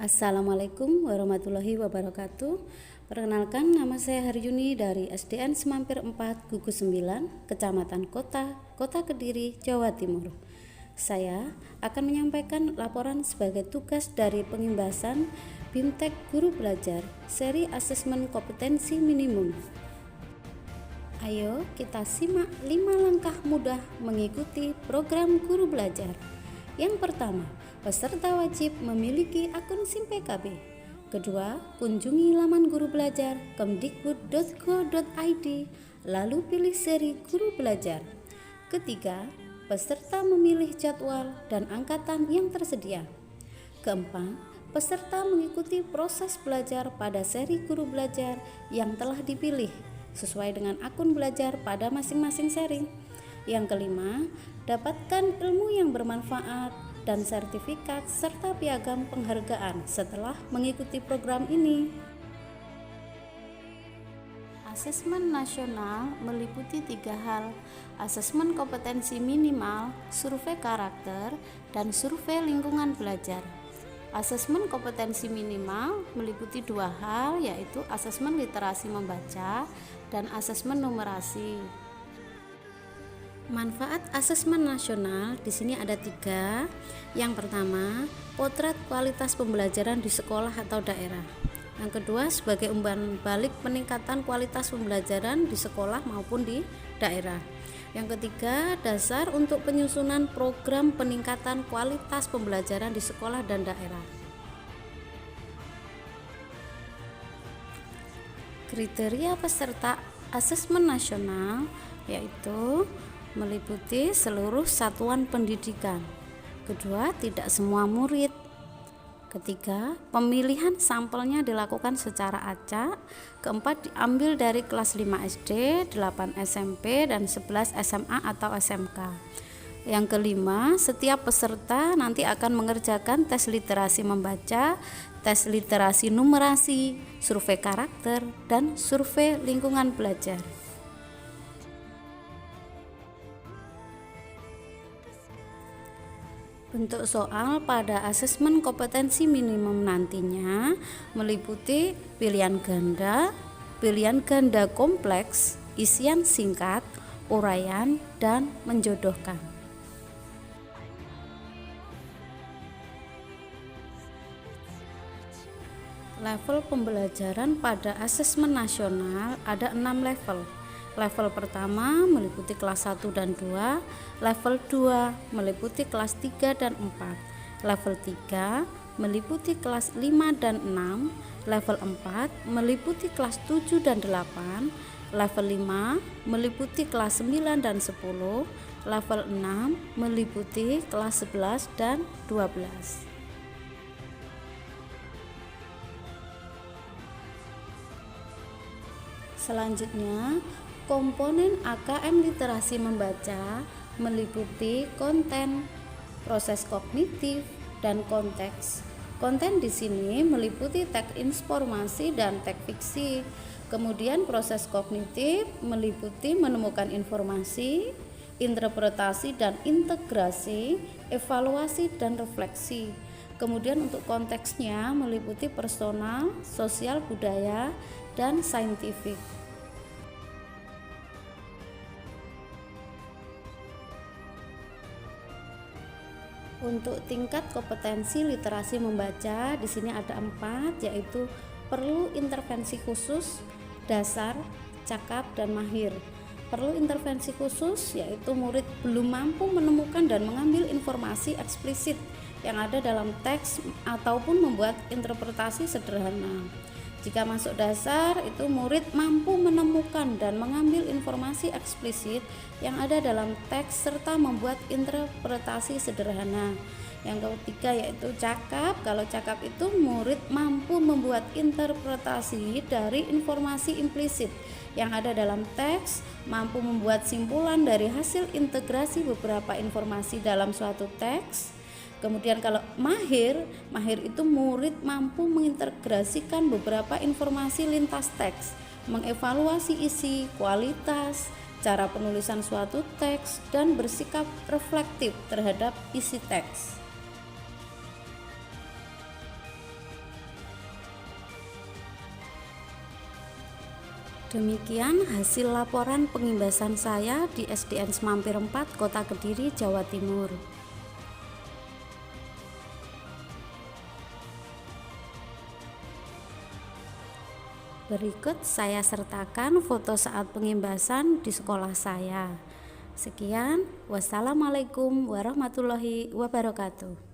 Assalamualaikum warahmatullahi wabarakatuh. Perkenalkan, nama saya Haryuni dari SDN Semampir 4 Gugus 9, Kecamatan Kota Kediri, Jawa Timur. Saya akan menyampaikan laporan sebagai tugas dari pengimbasan BIMTEK Guru Belajar seri asesmen kompetensi minimum. Ayo kita simak 5 langkah mudah mengikuti program Guru Belajar. Yang pertama, peserta wajib memiliki akun SIM PKB. Kedua, kunjungi laman Guru Belajar kemdikbud.go.id, lalu pilih seri Guru Belajar. Ketiga, peserta memilih jadwal dan angkatan yang tersedia. Keempat, peserta mengikuti proses belajar pada seri Guru Belajar yang telah dipilih sesuai dengan akun belajar pada masing-masing seri. Yang kelima, dapatkan ilmu yang bermanfaat dan sertifikat serta piagam penghargaan setelah mengikuti program ini. Asesmen nasional meliputi 3 hal: asesmen kompetensi minimal, survei karakter, dan survei lingkungan belajar. Asesmen kompetensi minimal meliputi 2 hal, yaitu asesmen literasi membaca dan asesmen numerasi. Manfaat asesmen nasional di sini ada 3. Yang pertama, potret kualitas pembelajaran di sekolah atau daerah. Yang kedua, sebagai umpan balik peningkatan kualitas pembelajaran di sekolah maupun di daerah. Yang ketiga, dasar untuk penyusunan program peningkatan kualitas pembelajaran di sekolah dan daerah. Kriteria peserta asesmen nasional yaitu meliputi seluruh satuan pendidikan. Kedua, tidak semua murid. Ketiga, pemilihan sampelnya dilakukan secara acak. Keempat, diambil dari kelas 5 SD, 8 SMP, dan 11 SMA atau SMK. Yang kelima, setiap peserta nanti akan mengerjakan tes literasi membaca, tes literasi numerasi, survei karakter, dan survei lingkungan belajar. Bentuk soal pada asesmen kompetensi minimum nantinya meliputi pilihan ganda kompleks, isian singkat, uraian, dan menjodohkan. Level pembelajaran pada asesmen nasional ada 6 level. Level pertama meliputi kelas 1 dan 2, level 2 meliputi kelas 3 dan 4, level 3 meliputi kelas 5 dan 6, level 4 meliputi kelas 7 dan 8, level 5 meliputi kelas 9 dan 10, level 6 meliputi kelas 11 dan 12. Selanjutnya, komponen AKM literasi membaca meliputi konten, proses kognitif, dan konteks. Konten di sini meliputi teks informasi dan teks fiksi. Kemudian proses kognitif meliputi menemukan informasi, interpretasi dan integrasi, evaluasi dan refleksi. Kemudian untuk konteksnya meliputi personal, sosial budaya, dan saintifik. Untuk tingkat kompetensi literasi membaca di sini ada 4, yaitu perlu intervensi khusus, dasar, cakap, dan mahir. Perlu intervensi khusus yaitu murid belum mampu menemukan dan mengambil informasi eksplisit yang ada dalam teks ataupun membuat interpretasi sederhana. Jika masuk dasar, itu murid mampu menemukan dan mengambil informasi eksplisit yang ada dalam teks serta membuat interpretasi sederhana. Yang ketiga yaitu cakap. Kalau cakap itu murid mampu membuat interpretasi dari informasi implisit yang ada dalam teks, mampu membuat simpulan dari hasil integrasi beberapa informasi dalam suatu teks. Kemudian kalau mahir itu murid mampu mengintegrasikan beberapa informasi lintas teks, mengevaluasi isi, kualitas, cara penulisan suatu teks, dan bersikap reflektif terhadap isi teks. Demikian hasil laporan pengimbasan saya di SDN Semampir 4, Kota Kediri, Jawa Timur. Berikut saya sertakan foto saat pengimbasan di sekolah saya. Sekian, wassalamualaikum warahmatullahi wabarakatuh.